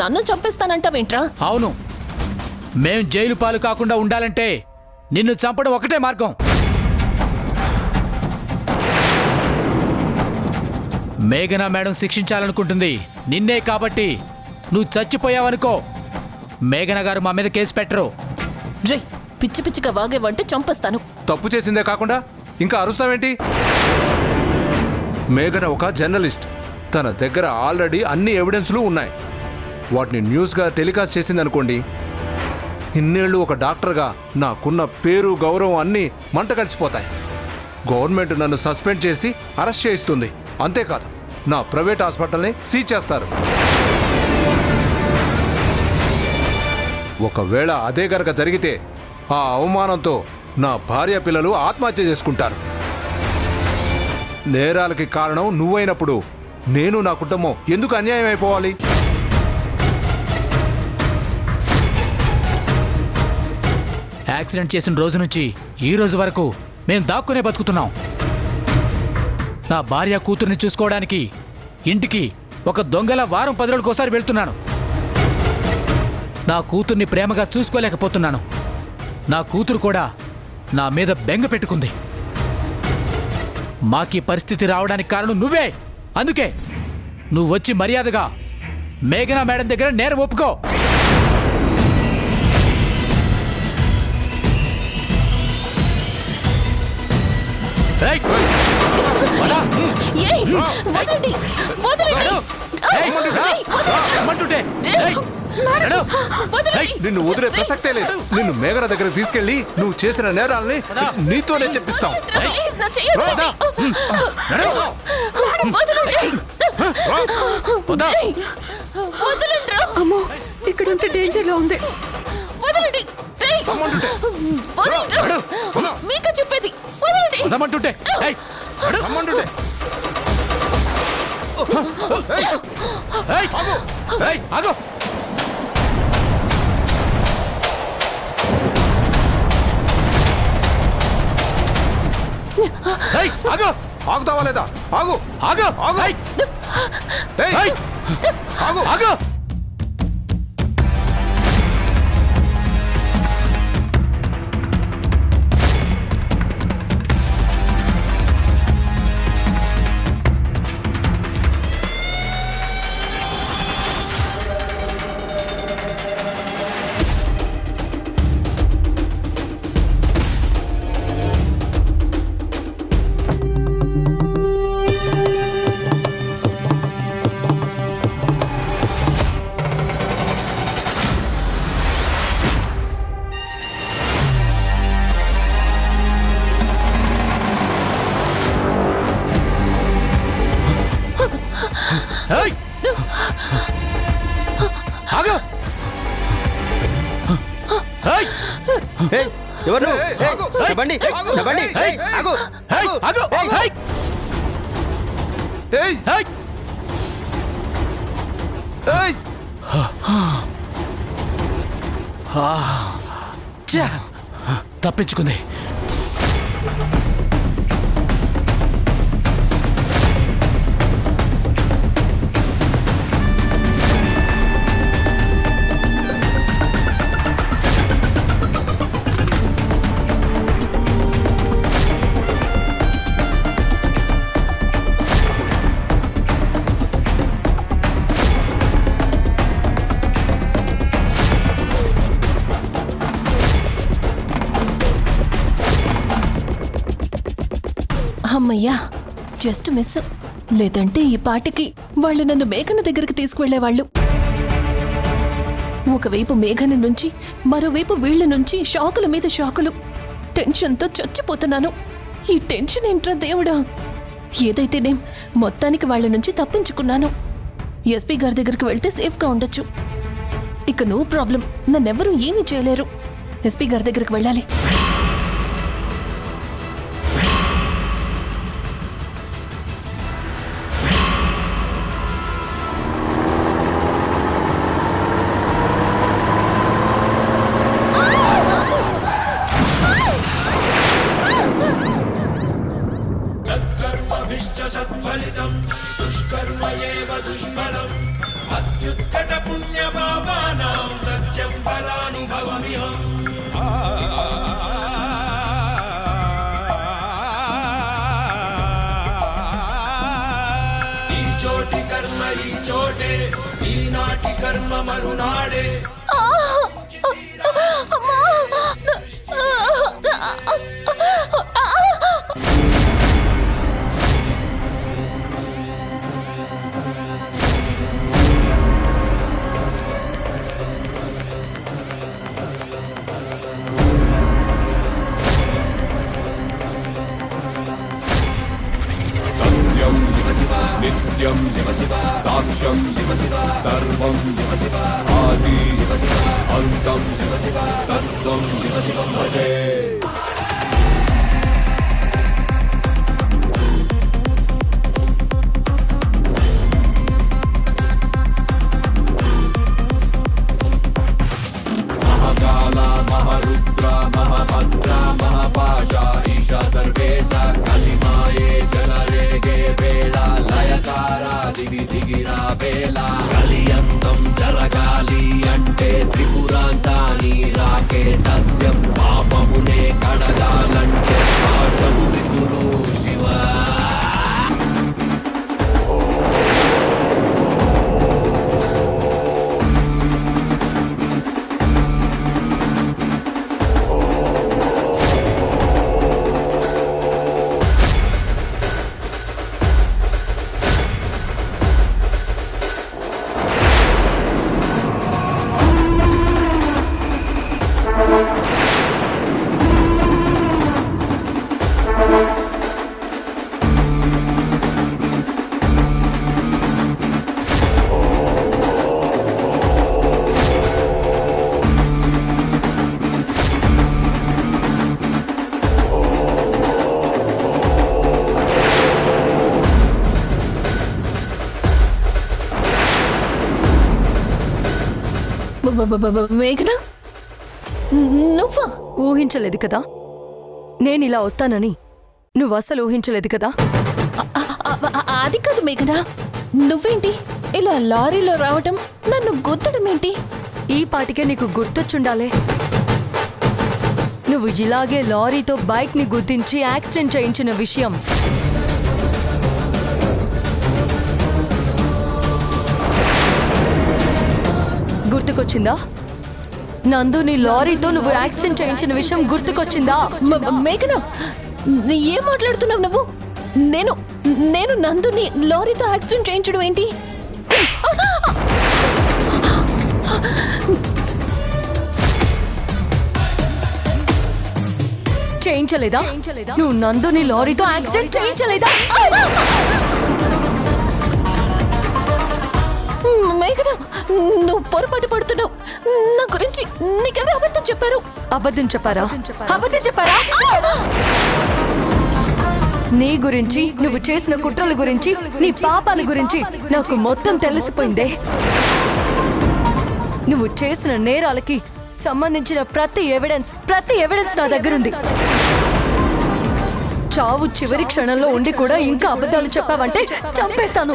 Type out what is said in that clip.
నన్ను చంపేస్తానంటావేంట్రా? అవును, మేం జైలు పాలు కాకుండా ఉండాలంటే నిన్ను చంపడం ఒకటే మార్గం. మేఘనా మేడం శిక్షించాలనుకుంటుంది నిన్నే, కాబట్టి నువ్వు చచ్చిపోయావనుకో మేఘనా గారు మా మీద కేసు పెట్టరు. రే, పిచ్చి పిచ్చిగా వాగేవంటే చంపేస్తాను. తప్పు చేసిందే కాకుండా ఇంకా అరుస్తావేంటి? మేఘన ఒక జర్నలిస్ట్. తన దగ్గర ఆల్రెడీ అన్ని ఎవిడెన్స్లు ఉన్నాయి. వాటిని న్యూస్గా టెలికాస్ట్ చేసిందనుకోండి, ఇన్నేళ్లు ఒక డాక్టర్గా నాకున్న పేరు గౌరవం అన్నీ మంట కలిసిపోతాయి. గవర్నమెంట్ నన్ను సస్పెండ్ చేసి అరెస్ట్ చేయిస్తుంది. అంతేకాదు, నా ప్రైవేట్ హాస్పిటల్ని సీజ్ చేస్తారు. ఒకవేళ అదే గనక జరిగితే ఆ అవమానంతో నా భార్య పిల్లలు ఆత్మహత్య చేసుకుంటారు. నేరాలకి కారణం నువ్వైనప్పుడు నేను నా కుటుంబం ఎందుకు అన్యాయం అయిపోవాలి? యాక్సిడెంట్ చేసిన రోజు నుంచి ఈ రోజు వరకు మేం దాక్కునే బతుకుతున్నాం. నా భార్య కూతుర్ని చూసుకోవడానికి ఇంటికి ఒక దొంగల వారం 10 రోజులకోసారి వెళ్తున్నాను. నా కూతుర్ని ప్రేమగా చూసుకోలేకపోతున్నాను. నా కూతురు కూడా నా మీద బెంగ పెట్టుకుంది. మాకీ పరిస్థితి రావడానికి కారణం నువ్వే. అందుకే నువ్వు వచ్చి మర్యాదగా మేఘనా మేడం దగ్గర నేరం ఒప్పుకో. నిన్ను వదిలే ప్రసక్తే లేదు. నిన్ను మేఘన దగ్గర తీసుకెళ్లి నువ్వు చేసిన నేరాలని నీతోనే చెప్పిస్తాం. అమ్మో, ఇక్కడ ఉంటే డేంజర్ లో ఉంది. మీకు చెప్పేది వదమంటుంటే ఆగో. ఆగుతావా లేదా? ఆగు ఆగు ఆగు ఆగు ఆగు. ఎవరు? చెప్పండి చెప్పండి. తప్పించుకుంది. అమ్మయ్యా, జస్ట్ మిస్. లేదంటే ఈ పాటికి వాళ్ళు నన్ను మేఘన దగ్గరికి తీసుకువెళ్లేవాళ్ళు. ఒకవైపు మేఘన నుంచి మరోవైపు వీళ్ల నుంచి షాకుల మీద షాకులు. టెన్షన్తో చచ్చిపోతున్నాను. ఈ టెన్షన్ ఏంట్రా దేవుడా. ఏదైతేనేం మొత్తానికి వాళ్ళ నుంచి తప్పించుకున్నాను. ఎస్పీ గారి దగ్గరికి వెళ్తే సేఫ్గా ఉండొచ్చు. ఇక నో ప్రాబ్లం, నన్నెవరూ ఏమీ చేయలేరు. ఎస్పీ గారి దగ్గరికి వెళ్ళాలి. సత్ఫలితం దుష్కర్మ ఏవ దుష్ఫలం అత్యుత్కట పుణ్య సత్యం శివ శివ నిత్యం శివ శివ సాక్ష్యం శివ శివ సర్వం శివ శివ ఆది శివ శివ అంతం శివ శివ తత్వం శివ శివ భజే మహాకాళ మహారుద్ర మహాభద్ర మహాపాశ ఈశ సర్వేశ కలిమాయే జలరేగే వేళ లయకార దిగి దిగిరా వేళ కలియంతం జరగాలి అంటే త్రిపురాంతాని రాకే తథ్యం పాపమునే కడగాలంటే పాశము విసురు శివ మేఘనా, నువ్వా? ఊహించలేదు కదా నేను ఇలా వస్తానని. నువ్వు అస్సలు ఊహించలేదు కదా. అది కాదు మేఘనా, నువ్వేంటి ఇలా లారీలో రావటం, నన్ను గుద్దడం ఏంటి? ఈ పాటికే నీకు గుర్తొచ్చుండాలే. నువ్వు ఇలాగే లారీతో బైక్ ని గుద్దించి యాక్సిడెంట్ చేయించిన విషయం. గుర్తుకొచ్చిందా? నందు, నీ లారీతో నువ్వు యాక్సిడెంట్ చేయించిన విషయం గుర్తుకొచ్చిందా? మేఘనా, ఏం మాట్లాడుతున్నావు నువ్వు? నేను నేను నందుని లారీతో యాక్సిడెంట్ చేయించడం ఏంటి? చేయించలేదా? నువ్వు నందుని లారీతో యాక్సిడెంట్ చేయించలేదా? మేఘనా, నువ్వు పొరపాటు పడుతున్నావు. నా గురించి నీకెవరు అబద్ధం చెప్పారు? అబద్ధం చెప్పారా? అబద్ధం చెప్పారా? నీ గురించి, నువ్వు చేసిన కుట్రల గురించి, నీ పాపాల గురించి నాకు మొత్తం తెలిసిపోయిందే. నువ్వు చేసిన నేరాలకి సంబంధించిన ప్రతి ఎవిడెన్స్ నా దగ్గరుంది. చావు చివరి క్షణంలో ఉండి కూడా ఇంకా అబద్ధాలు చెప్పావంటే చంపేస్తాను.